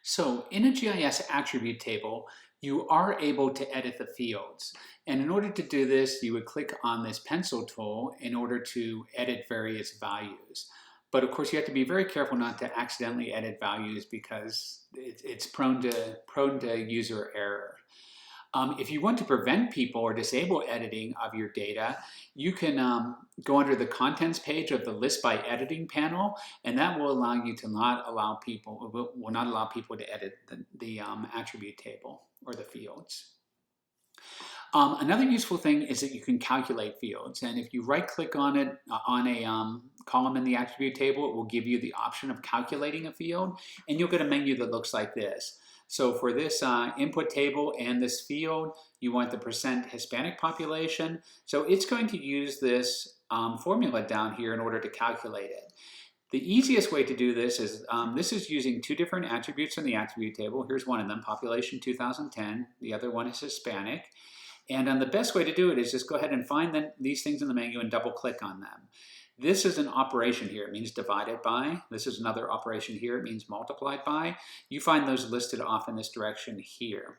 So in a GIS attribute table, you are able to edit the fields. And in order to do this, you would click on this pencil tool in order to edit various values. But of course, you have to be very careful not to accidentally edit values because it's prone to user error. If you want to prevent people or disable editing of your data, you can go under the contents page of the list by editing panel, and that will allow you to not allow people, will not allow people to edit the attribute table or the fields. Another useful thing is that you can calculate fields, and if you right click on it on a column in the attribute table, it will give you the option of calculating a field, and you'll get a menu that looks like this. So for this input table and this field, you want the % Hispanic population. So it's going to use this formula down here in order to calculate it. The easiest way to do this is using two different attributes in the attribute table. Here's one of them, population 2010. The other one is Hispanic. And the best way to do it is just go ahead and find these things in the menu and double click on them. This is an operation here. It means divided by. This is another operation here. It means multiplied by. You find those listed off in this direction here.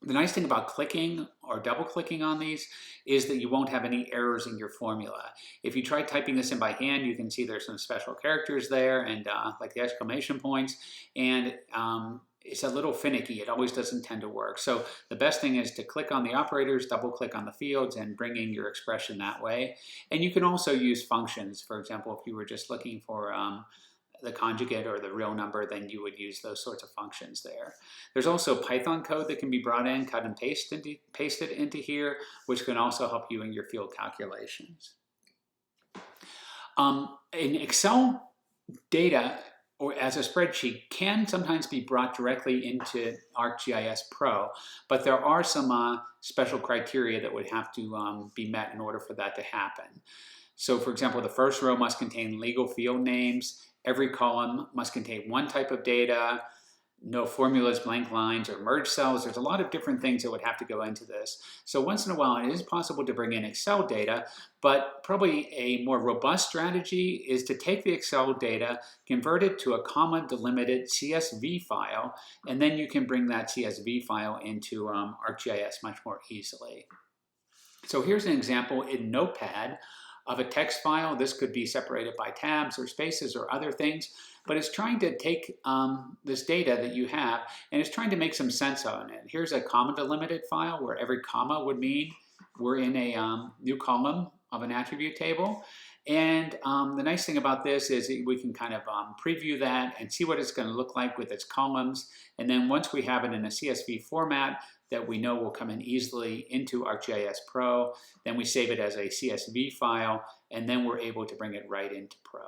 The nice thing about clicking or double clicking on these is that you won't have any errors in your formula. If you try typing this in by hand, you can see there's some special characters there and like the exclamation points, and it's a little finicky. It always doesn't tend to work. So the best thing is to click on the operators, double click on the fields, and bring in your expression that way. And you can also use functions. For example, if you were just looking for the conjugate or the real number, then you would use those sorts of functions there. There's also Python code that can be brought in, cut and pasted into here, which can also help you in your field calculations. In Excel, data or as a spreadsheet can sometimes be brought directly into ArcGIS Pro, but there are some special criteria that would have to be met in order for that to happen. So for example, the first row must contain legal field names. Every column must contain one type of data, no formulas, blank lines, or merge cells. There's a lot of different things that would have to go into this. So once in a while, it is possible to bring in Excel data, but probably a more robust strategy is to take the Excel data, convert it to a comma-delimited CSV file, and then you can bring that CSV file into ArcGIS much more easily. So here's an example in Notepad of a text file. This could be separated by tabs or spaces or other things, but it's trying to take this data that you have and it's trying to make some sense of it. Here's a comma delimited file where every comma would mean we're in a new column of an attribute table. And the nice thing about this is that we can kind of preview that and see what it's going to look like with its columns. And then once we have it in a CSV format that we know will come in easily into ArcGIS Pro, then we save it as a CSV file, and then we're able to bring it right into Pro.